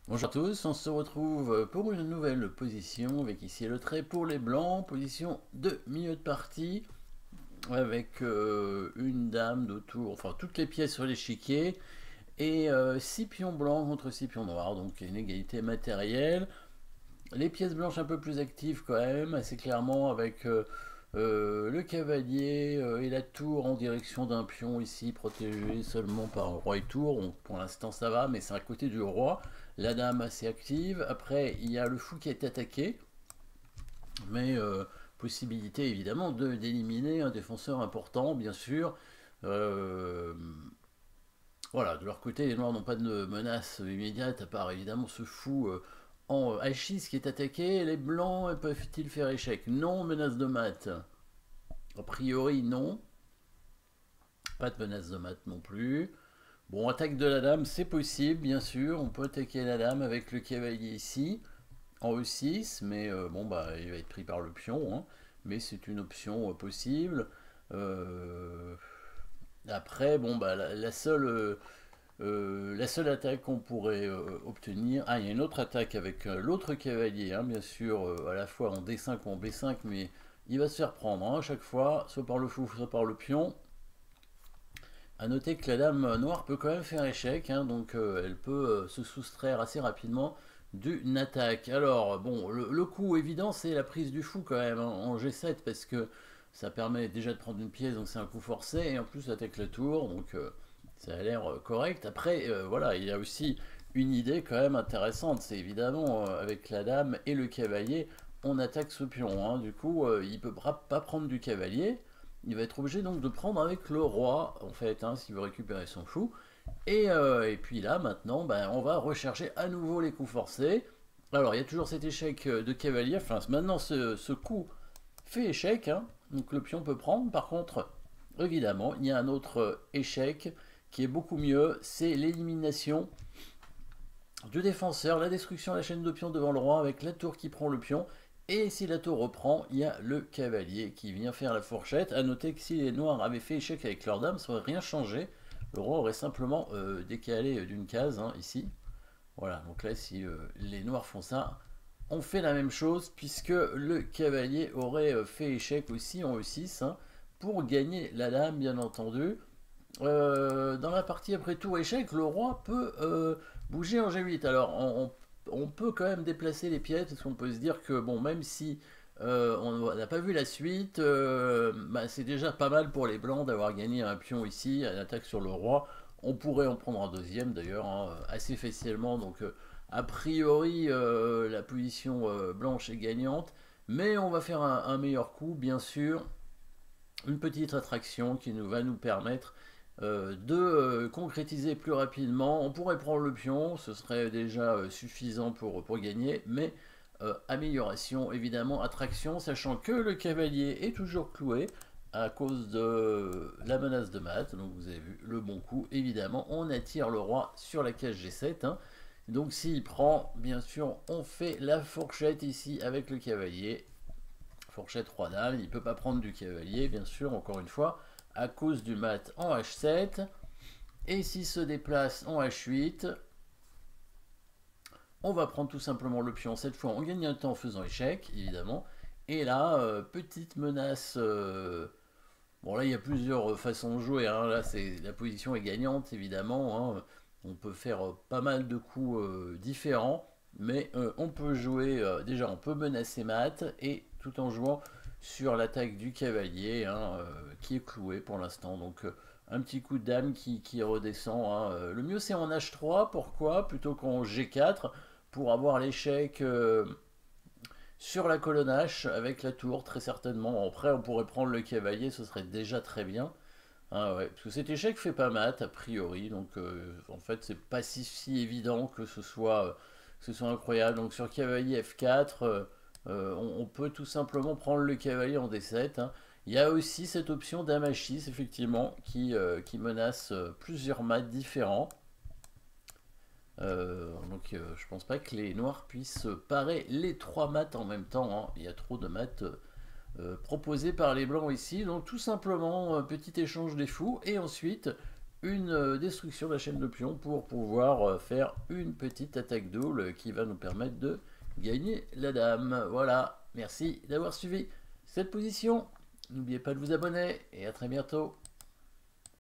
Bonjour à tous, on se retrouve pour une nouvelle position avec ici le trait pour les blancs, position de milieu de partie avec une dame de tour, enfin toutes les pièces sur l'échiquier et 6 pions blancs contre 6 pions noirs, donc une égalité matérielle. Les pièces blanches un peu plus actives quand même, assez clairement avec le cavalier et la tour en direction d'un pion ici protégé seulement par roi et tour. Donc, pour l'instant ça va, mais c'est à côté du roi. La dame assez active. Après il y a le fou qui est attaqué, mais possibilité évidemment d'éliminer un défenseur important, bien sûr. Euh, voilà, de leur côté, les noirs n'ont pas de menace immédiate, à part évidemment ce fou en H6 qui est attaqué. Les blancs peuvent-ils faire échec? Non, menace de mat. A priori, non. Pas de menace de mat non plus. Bon, attaque de la dame, c'est possible, bien sûr. On peut attaquer la dame avec le cavalier ici, en E6, mais bon, bah, il va être pris par le pion, hein. Mais c'est une option possible. Euh, Après, bon, bah, la seule attaque qu'on pourrait obtenir. Ah, il y a une autre attaque avec l'autre cavalier, hein, bien sûr, à la fois en D5 ou en B5, mais il va se faire prendre hein, à chaque fois, soit par le fou, soit par le pion. A noter que la dame noire peut quand même faire échec, hein, donc elle peut se soustraire assez rapidement d'une attaque. Alors, bon, le coup évident, c'est la prise du fou quand même hein, en G7, parce que ça permet déjà de prendre une pièce, donc c'est un coup forcé, et en plus ça attaque la tour, donc ça a l'air correct. Après, voilà, il y a aussi une idée quand même intéressante, c'est évidemment avec la dame et le cavalier, on attaque ce pion. Hein. Du coup, il ne peut pas prendre du cavalier, il va être obligé donc de prendre avec le roi, en fait, hein, s'il veut récupérer son fou. Et puis là, maintenant, ben, on va rechercher à nouveau les coups forcés. Alors, il y a toujours cet échec de cavalier. Enfin, maintenant, ce coup fait échec, hein, donc le pion peut prendre. Par contre, évidemment, il y a un autre échec qui est beaucoup mieux, c'est l'élimination du défenseur, la destruction de la chaîne de pions devant le roi avec la tour qui prend le pion. Et si la tour reprend, il y a le cavalier qui vient faire la fourchette. A noter que si les noirs avaient fait échec avec leur dame, ça n'aurait rien changé. Le roi aurait simplement décalé d'une case, hein, ici. Voilà, donc là, si les noirs font ça, on fait la même chose, puisque le cavalier aurait fait échec aussi en E6, hein, pour gagner la dame, bien entendu. Dans la partie après tour échec, le roi peut bouger en G8. Alors, on peut quand même déplacer les pièces, parce qu'on peut se dire que, bon, même si on n'a pas vu la suite, bah, c'est déjà pas mal pour les blancs d'avoir gagné un pion ici, à l'attaque sur le roi. On pourrait en prendre un deuxième d'ailleurs, hein, assez facilement. Donc, a priori, la position blanche est gagnante. Mais on va faire un meilleur coup, bien sûr. Une petite attraction qui va nous permettre de concrétiser plus rapidement. On pourrait prendre le pion, ce serait déjà suffisant pour gagner, mais amélioration évidemment, attraction, sachant que le cavalier est toujours cloué à cause de la menace de mat. Donc vous avez vu le bon coup, évidemment, on attire le roi sur la case G7. Hein. Donc s'il prend, bien sûr, on fait la fourchette ici avec le cavalier. Fourchette royale, il ne peut pas prendre du cavalier, bien sûr, encore une fois, à cause du mat en H7. Et s'il se déplace en H8, on va prendre tout simplement le pion. Cette fois, on gagne un temps en faisant échec, évidemment. Et là, petite menace. Bon, là, il y a plusieurs façons de jouer. Hein. Là, la position est gagnante, évidemment. Hein. On peut faire pas mal de coups différents. Mais on peut jouer. Déjà, on peut menacer mat. Et tout en jouant sur l'attaque du cavalier, hein, qui est cloué pour l'instant. Donc, un petit coup de dame qui redescend. Hein. Le mieux, c'est en H3. Pourquoi? Plutôt qu'en G4. Pour avoir l'échec sur la colonne H avec la tour, très certainement. Après, on pourrait prendre le cavalier, ce serait déjà très bien. Ah ouais, parce que cet échec fait pas mat, a priori, donc en fait, c'est pas si évident que ce soit incroyable. Donc sur cavalier F4, on peut tout simplement prendre le cavalier en D7. Hein. Il y a aussi cette option dame H6, effectivement, qui menace plusieurs mats différents. Donc je pense pas que les noirs puissent parer les trois maths en même temps. Hein. Il y a trop de maths proposés par les blancs ici. Donc tout simplement petit échange des fous et ensuite une destruction de la chaîne de pions pour pouvoir faire une petite attaque double qui va nous permettre de gagner la dame. Voilà, merci d'avoir suivi cette position. N'oubliez pas de vous abonner et à très bientôt.